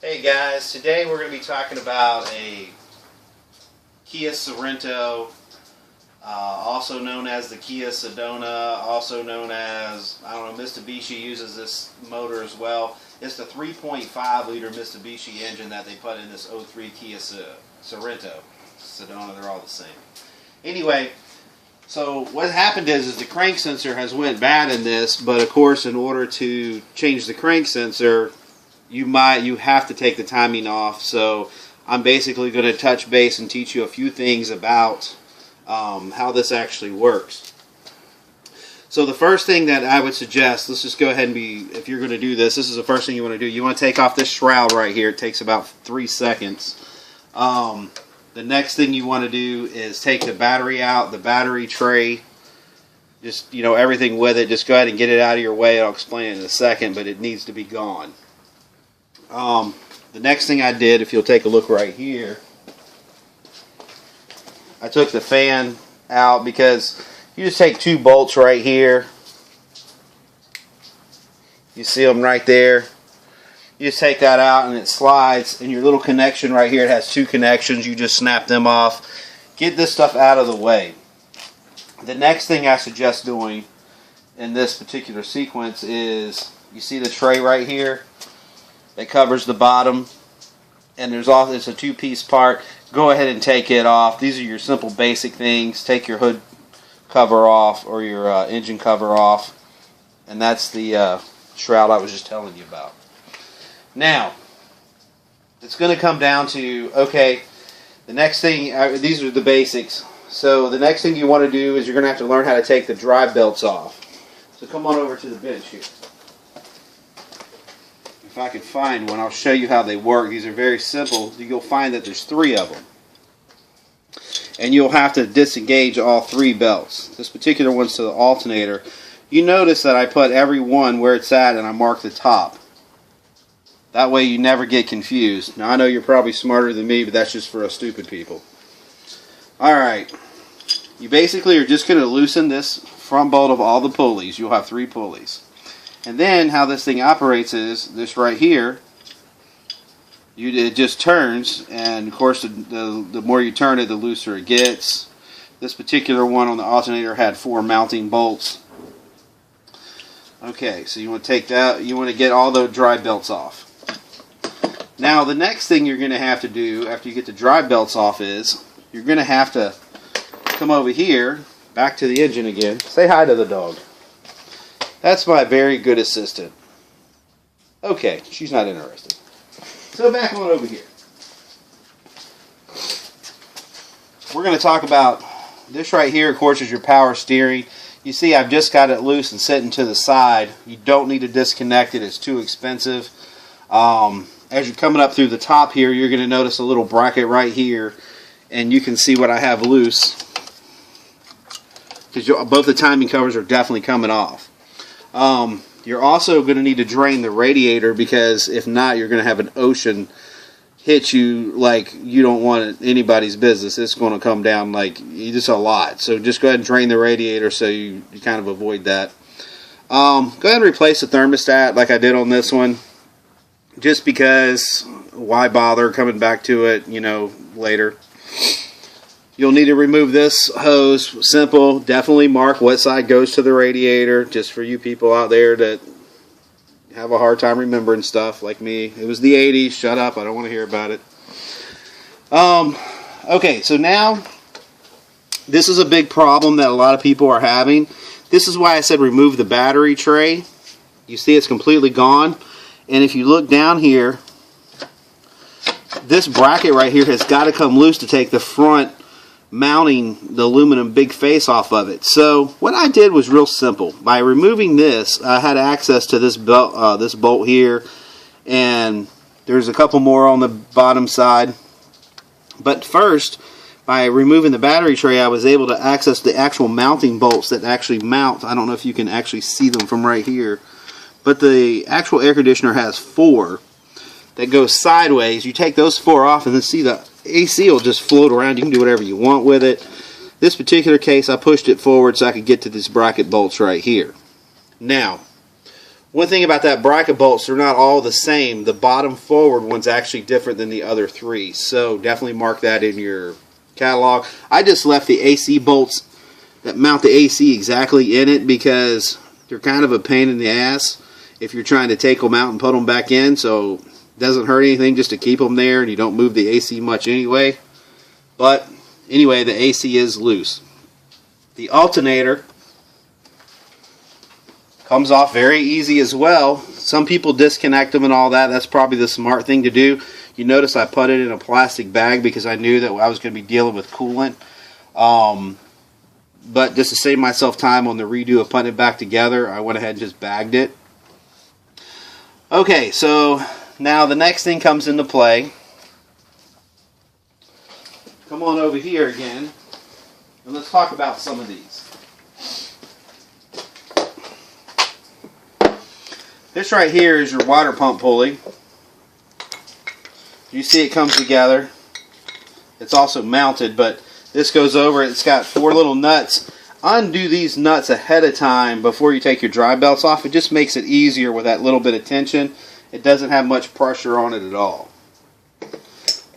Hey guys, today we're going to be talking about a Kia Sorento, also known as the Kia Sedona, also known as, I don't know, Mitsubishi uses this motor as well. It's the 3.5 liter Mitsubishi engine that they put in this 03 Kia Sorento. Sedona, they're all the same. Anyway, so what happened is the crank sensor has went bad in this, but of course in order to change the crank sensor, you have to take the timing off. So I'm basically going to touch base and teach you a few things about how this actually works. So the first thing that I would suggest, let's just go ahead and if you're going to do this, this is the first thing you want to do. You want to take off this shroud right here. It takes about 3 seconds. The next thing you want to do is take the battery out, the battery tray, just, everything with it. Just go ahead and get it out of your way. I'll explain it in a second, but it needs to be gone. The next thing I did, if you'll take a look right here, I took the fan out because you just take 2 bolts right here. You see them right there. You just take that out and it slides, and your little connection right here, it has 2 connections. You just snap them off. Get this stuff out of the way. The next thing I suggest doing in this particular sequence is, you see the tray right here that covers the bottom, and it's a 2-piece part. Go ahead and take it off. These are your simple basic things. Take your hood cover off, or your engine cover off, and that's the shroud I was just telling you about. Now it's going to come down to, okay, the next thing, these are the basics. So the next thing you want to do is you're going to have to learn how to take the drive belts off. So come on over to the bench here. If I can find one, I'll show you how they work. These are very simple. You'll find that there's 3 of them. And you'll have to disengage all 3 belts. This particular one's to the alternator. You notice that I put every one where it's at and I mark the top. That way you never get confused. Now I know you're probably smarter than me, but that's just for us stupid people. Alright. You basically are just going to loosen this front bolt of all the pulleys. You'll have 3 pulleys. And then how this thing operates is this right here. It just turns, and of course the more you turn it, the looser it gets. This particular one on the alternator had 4 mounting bolts. Okay, so you want to take that. You want to get all the drive belts off. Now the next thing you're going to have to do after you get the drive belts off is you're going to have to come over here, back to the engine again. Say hi to the dog. That's my very good assistant. Okay, she's not interested. So back on over here. We're going to talk about this right here, of course, is your power steering. You see I've just got it loose and sitting to the side. You don't need to disconnect it. It's too expensive. As you're coming up through the top here, you're going to notice a little bracket right here. And you can see what I have loose. Because both the timing covers are definitely coming off. You're also going to need to drain the radiator, because if not, you're going to have an ocean hit you like you don't want anybody's business. It's going to come down like just a lot. So just go ahead and drain the radiator so you kind of avoid that. Go ahead and replace the thermostat like I did on this one. Just because, why bother coming back to it, later. You'll need to remove this hose. Simple. Definitely mark what side goes to the radiator. Just for you people out there that have a hard time remembering stuff like me. It was the 80s. Shut up. I don't want to hear about it. Okay, so now this is a big problem that a lot of people are having. This is why I said remove the battery tray. You see it's completely gone. And if you look down here, this bracket right here has got to come loose to take the front mounting, the aluminum big face off of it. So what I did was real simple. By removing this, I had access to this belt, this bolt here, and there's a couple more on the bottom side. But first, by removing the battery tray, I was able to access the actual mounting bolts that actually mount. I don't know if you can actually see them from right here, but the actual air conditioner has 4 that go sideways. You take those 4 off, and then see the AC will just float around. You can do whatever you want with it. This particular case, I pushed it forward so I could get to these bracket bolts right here. Now, One thing about that bracket bolts, they're not all the same. The bottom forward one's actually different than the other three. So definitely mark that in your catalog. I just left the AC bolts that mount the AC exactly in it because they're kind of a pain in the ass if you're trying to take them out and put them back in. So it doesn't hurt anything just to keep them there, and you don't move the AC much anyway. But anyway, the AC is loose. The alternator comes off very easy as well. Some people disconnect them and all that. That's probably the smart thing to do. You notice I put it in a plastic bag because I knew that I was going to be dealing with coolant. But just to save myself time on the redo of putting it back together, I went ahead and just bagged it. Okay, so now the next thing comes into play. Come on over here again, and let's talk about some of these. This right here is your water pump pulley. You see it comes together. It's also mounted, but this goes over. It's got 4 little nuts. Undo these nuts ahead of time before you take your drive belts off. It just makes it easier with that little bit of tension. It doesn't have much pressure on it at all.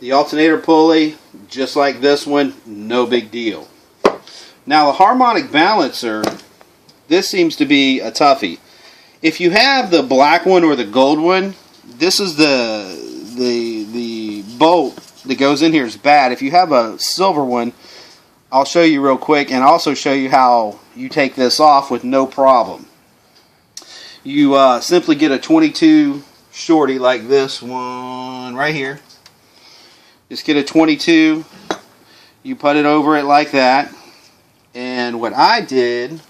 The alternator pulley, just like this one, no big deal. Now the harmonic balancer, this seems to be a toughie. If you have the black one or the gold one, this is the bolt that goes in here is bad. If you have a silver one, I'll show you real quick, and also show you how you take this off with no problem. You simply get a 22 shorty like this one right here. Just get a 22, you put it over it like that, and what I did,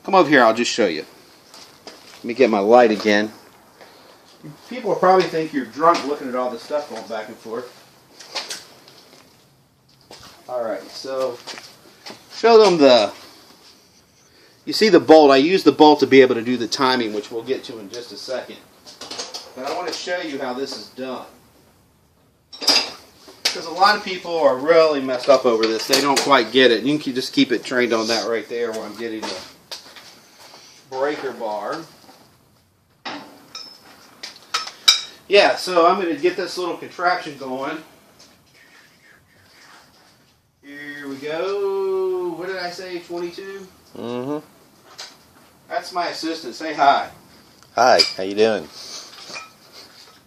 come over here, I'll just show you. Let me get my light again. People will probably think you're drunk looking at all this stuff going back and forth. Alright, so show them you see the bolt. I use the bolt to be able to do the timing, which we'll get to in just a second. But I want to show you how this is done. Because a lot of people are really messed up over this. They don't quite get it. You can just keep it trained on that right there while I'm getting the breaker bar. Yeah, so I'm going to get this little contraption going. Here we go. What did I say, 22? Mm-hmm. That's my assistant. Say hi. Hi, how you doing?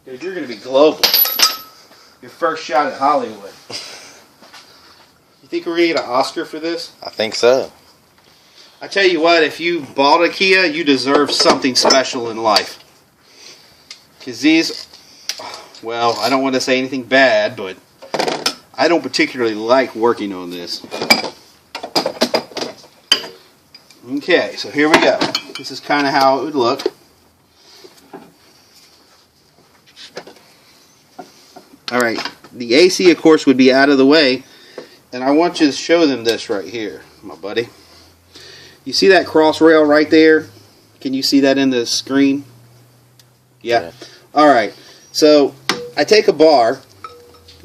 Dude, you're going to be global. Your first shot at Hollywood. You think we're going to get an Oscar for this? I think so. I tell you what, if you bought a Kia, you deserve something special in life. Because these, well, I don't want to say anything bad, but I don't particularly like working on this. Okay, so here we go. This is kind of how it would look. Alright, the AC, of course, would be out of the way. And I want you to show them this right here, my buddy. You see that cross rail right there? Can you see that in the screen? Yeah. Alright, so I take a bar.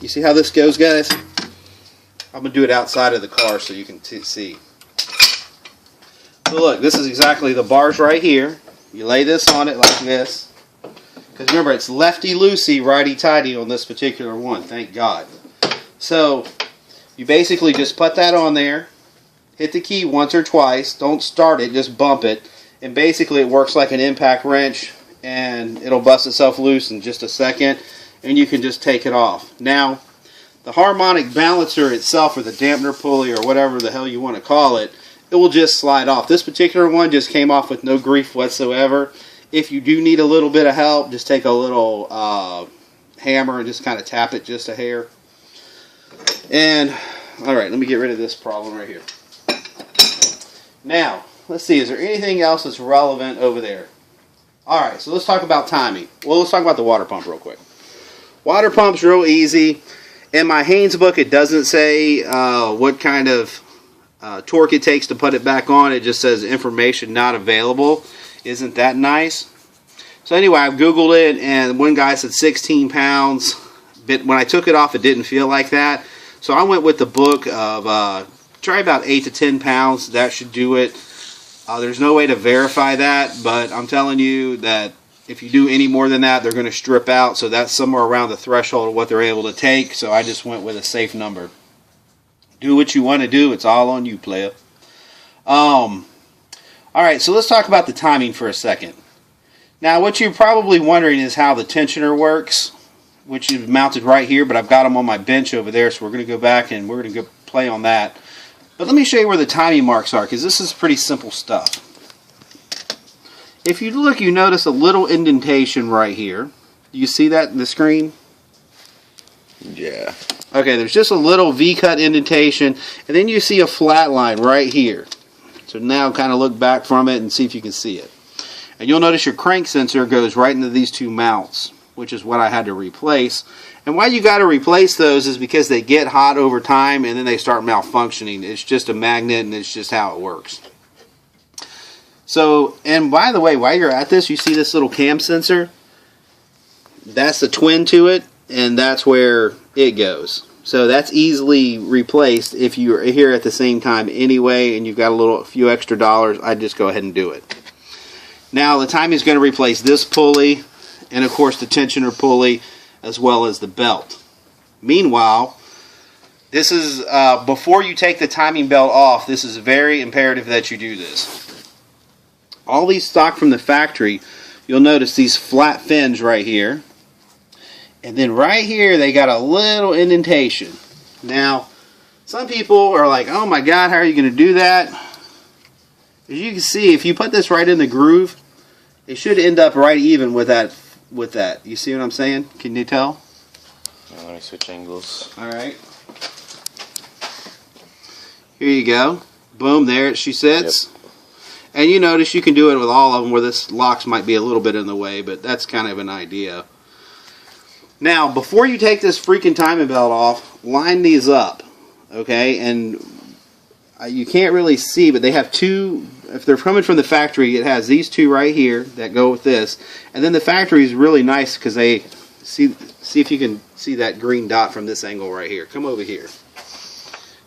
You see how this goes, guys? I'm going to do it outside of the car so you can see. So look, this is exactly the bars right here. You lay this on it like this. Because remember, it's lefty-loosey, righty-tighty on this particular one, thank God. So, you basically just put that on there, hit the key once or twice, don't start it, just bump it, and basically it works like an impact wrench, and it'll bust itself loose in just a second, and you can just take it off. Now, the harmonic balancer itself, or the dampener pulley, or whatever the hell you want to call it, it will just slide off. This particular one just came off with no grief whatsoever. If you do need a little bit of help, just take a little hammer and just kind of tap it just a hair. And, alright, let me get rid of this problem right here. Now, let's see, is there anything else that's relevant over there? Alright, so let's talk about timing. Well, let's talk about the water pump real quick. Water pump's real easy. In my Haynes book, it doesn't say what kind of torque it takes to put it back on. It just says information not available. Isn't that nice? So anyway, I've Googled it, and one guy said 16 pounds. But when I took it off, it didn't feel like that. So I went with the book of try about 8 to 10 pounds. That should do it. There's no way to verify that, but I'm telling you that if you do any more than that, they're going to strip out. So that's somewhere around the threshold of what they're able to take. So I just went with a safe number. Do what you want to do. It's all on you, player. Alright, so let's talk about the timing for a second. Now, what you're probably wondering is how the tensioner works, which is mounted right here, but I've got them on my bench over there, so we're going to go back and we're going to go play on that. But let me show you where the timing marks are, because this is pretty simple stuff. If you look, you notice a little indentation right here. Do you see that in the screen? Yeah. Okay, there's just a little V-cut indentation, and then you see a flat line right here. So now kind of look back from it and see if you can see it. And you'll notice your crank sensor goes right into these two mounts, which is what I had to replace. And why you got to replace those is because they get hot over time and then they start malfunctioning. It's just a magnet and it's just how it works. So, and by the way, while you're at this, you see this little cam sensor? That's the twin to it, and that's where it goes. So that's easily replaced if you're here at the same time anyway and you've got a few extra dollars. I'd just go ahead and do it. Now the timing is going to replace this pulley and of course the tensioner pulley as well as the belt. Meanwhile, this is before you take the timing belt off, this is very imperative that you do this. All these stock from the factory, you'll notice these flat fins right here. And then right here, they got a little indentation. Now, some people are like, oh my God, how are you going to do that? As you can see, if you put this right in the groove, it should end up right even with that. You see what I'm saying? Can you tell? Let me switch angles. Alright. Here you go. Boom, there she sits. Yep. And you notice you can do it with all of them where this locks might be a little bit in the way, but that's kind of an idea. Now, before you take this freaking timing belt off, line these up, okay? And you can't really see, but they have two. If they're coming from the factory, it has these two right here that go with this. And then the factory is really nice because they see if you can see that green dot from this angle right here. Come over here.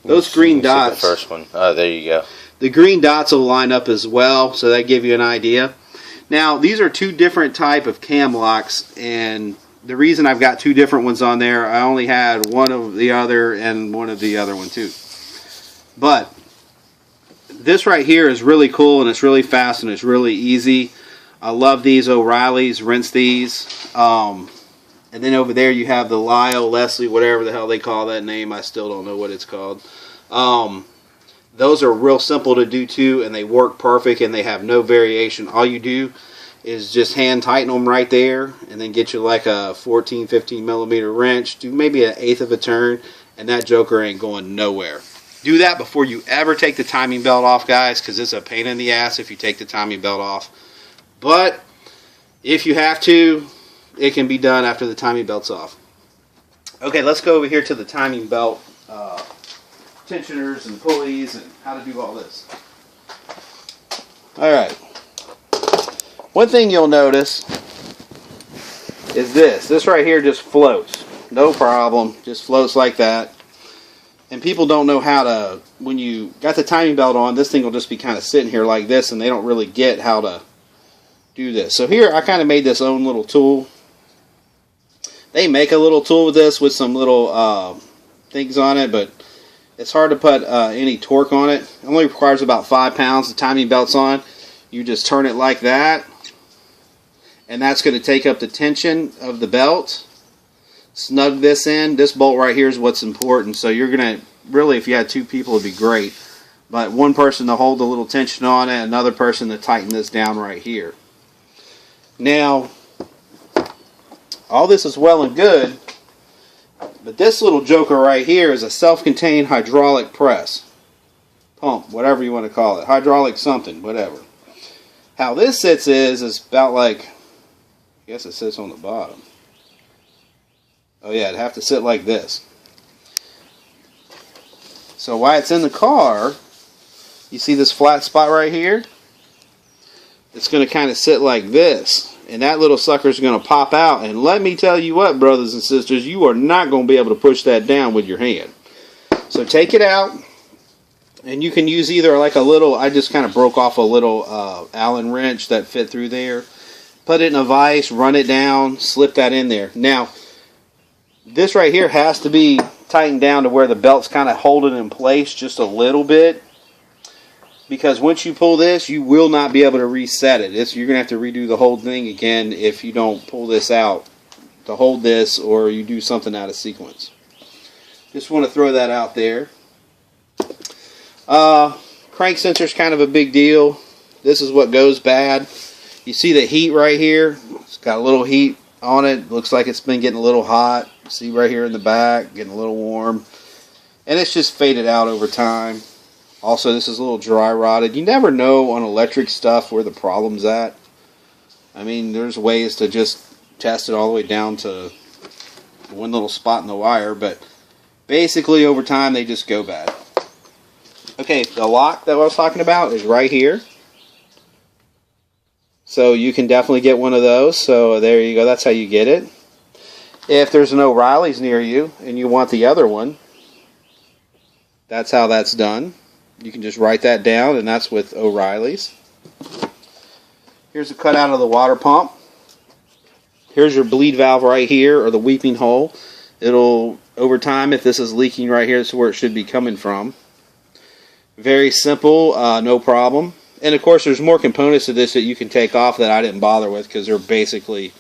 Those green dots. The first one. Oh, there you go. The green dots will line up as well, so that give you an idea. Now, these are two different type of cam locks, and the reason I've got two different ones on there, I only had one of the other and one of the other one too. But this right here is really cool and it's really fast and it's really easy. I love these O'Reilly's, rinse these. And then over there you have the Lyle, Leslie, whatever the hell they call that name. I still don't know what it's called. Those are real simple to do too, and they work perfect and they have no variation. All you do is just hand tighten them right there and then get you like a 14-15 millimeter wrench, do maybe an eighth of a turn, and that joker ain't going nowhere. Do that before you ever take the timing belt off, guys, because it's a pain in the ass if you take the timing belt off. But if you have to, it can be done after the timing belt's off. Okay, let's go over here to the timing belt tensioners and pulleys and how to do all this. Alright. One thing you'll notice is this. This right here just floats. No problem. Just floats like that. And people don't know how to, when you got the timing belt on, this thing will just be kind of sitting here like this, and they don't really get how to do this. So here, I kind of made this own little tool. They make a little tool with this with some little things on it, but it's hard to put any torque on it. It only requires about 5 pounds. The timing belt's on. You just turn it like that, and that's going to take up the tension of the belt. Snug this in. This bolt right here is what's important. So you're going to, really, if you had two people, it'd be great. But one person to hold the little tension on it, another person to tighten this down right here. Now, all this is well and good, but this little joker right here is a self-contained hydraulic press. Pump, whatever you want to call it. Hydraulic something, whatever. How this sits is about like, I guess it sits on the bottom. Oh yeah, it'd have to sit like this. So while it's in the car, you see this flat spot right here? It's going to kind of sit like this. And that little sucker is going to pop out. And let me tell you what, brothers and sisters, you are not going to be able to push that down with your hand. So take it out. And you can use either like a little, I just kind of broke off a little Allen wrench that fit through there. Put it in a vise, run it down, slip that in there. Now, this right here has to be tightened down to where the belt's kind of holding in place just a little bit. Because once you pull this, you will not be able to reset it. You're going to have to redo the whole thing again if you don't pull this out to hold this, or you do something out of sequence. Just want to throw that out there. Crank sensor is kind of a big deal. This is what goes bad. You see the heat right here? It's got a little heat on it. Looks like it's been getting a little hot. See right here in the back, getting a little warm. And it's just faded out over time. Also, this is a little dry rotted. You never know on electric stuff where the problem's at. I mean, there's ways to just test it all the way down to one little spot in the wire, but basically over time they just go bad. Okay, the lock that I was talking about is right here. So you can definitely get one of those. So there you go, that's how you get it. If there's an O'Reilly's near you and you want the other one, that's how that's done. You can just write that down, and that's with O'Reilly's. Here's a cutout of the water pump. Here's your bleed valve right here, or the weeping hole. It'll, over time, if this is leaking right here, this is where it should be coming from. Very simple, no problem. And of course, there's more components to this that you can take off that I didn't bother with because they're basically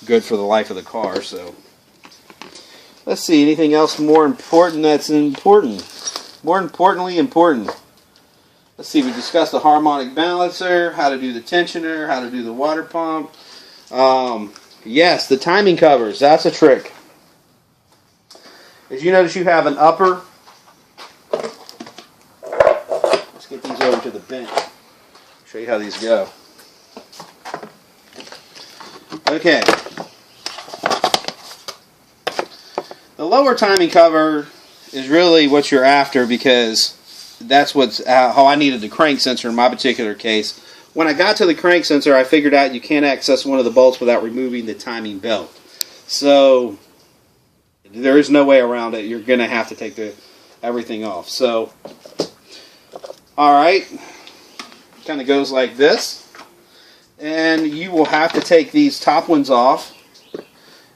good for the life of the car. So, let's see, anything else more important that's important? More importantly, important. Let's see, we discussed the harmonic balancer, how to do the tensioner, how to do the water pump. Yes, the timing covers, that's a trick. As you notice, you have an upper. Let's get these over to the bench. Show you how these go. Okay. The lower timing cover is really what you're after, because that's what's how I needed the crank sensor in my particular case. When I got to the crank sensor, I figured out you can't access one of the bolts without removing the timing belt. So there is no way around it. You're going to have to take everything off. So, alright, kind of goes like this. And you will have to take these top ones off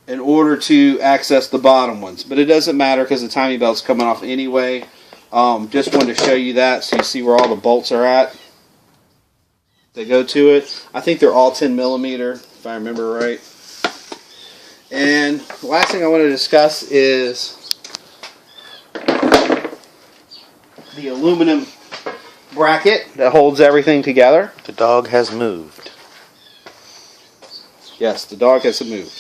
in order to access the bottom ones. But it doesn't matter because the timing belt's coming off anyway. Just wanted to show you that so you see where all the bolts are at. They go to it. I think they're all 10 millimeter, if I remember right. And the last thing I want to discuss is the aluminum bracket that holds everything together. The dog has moved. Yes, the dog has moved.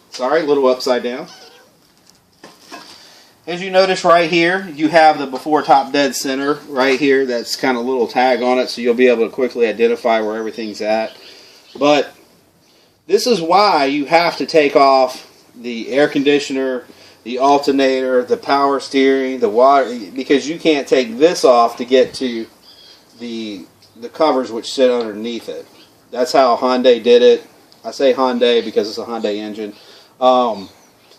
Sorry, a little upside down. As you notice right here, you have the before top dead center right here. That's kind of a little tag on it, so you'll be able to quickly identify where everything's at. But this is why you have to take off the air conditioner, the alternator, the power steering, the water, because you can't take this off to get to the covers which sit underneath it. That's how Hyundai did it. I say Hyundai because it's a Hyundai engine.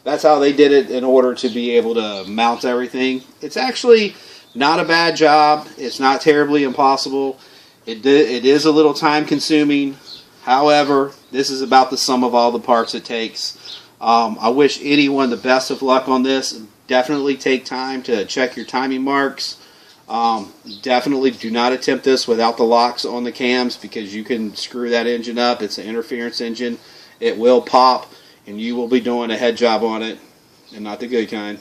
That's how they did it in order to be able to mount everything. It's actually not a bad job. It's not terribly impossible. It is a little time consuming. However, this is about the sum of all the parts it takes. I wish anyone the best of luck on this. Definitely take time to check your timing marks. Definitely do not attempt this without the locks on the cams, because you can screw that engine up. It's an interference engine. It will pop, and you will be doing a head job on it, and not the good kind.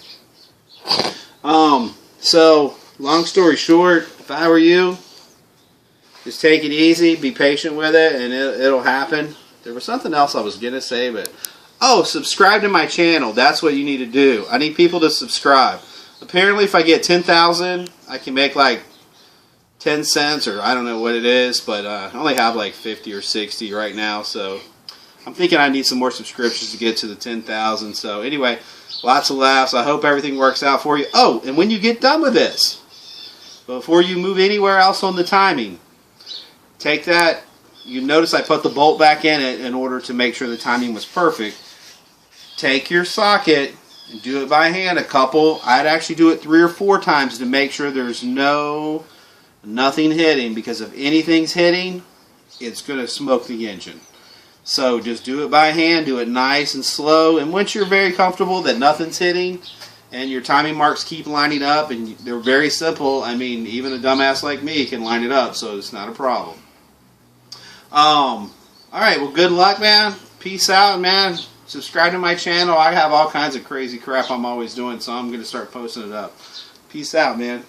So, long story short, if I were you, just take it easy, be patient with it, and it'll happen. There was something else I was going to say, but... Oh, subscribe to my channel. That's what you need to do. I need people to subscribe. Apparently, if I get 10,000, I can make like 10 cents, or I don't know what it is, but I only have like 50 or 60 right now, so I'm thinking I need some more subscriptions to get to the 10,000. So anyway, lots of laughs. I hope everything works out for you. Oh, and when you get done with this, before you move anywhere else on the timing, take that. You notice I put the bolt back in it in order to make sure the timing was perfect. Take your socket And do it by hand a couple. I'd actually do it 3 or 4 times to make sure there's nothing hitting, because if anything's hitting, it's going to smoke the engine. So just do it by hand, do it nice and slow, and once you're very comfortable that nothing's hitting and your timing marks keep lining up, and they're very simple, I mean, even a dumbass like me can line it up, so it's not a problem. Alright, well, good luck, man. Peace out, man. Subscribe to my channel. I have all kinds of crazy crap I'm always doing, so I'm going to start posting it up. Peace out, man.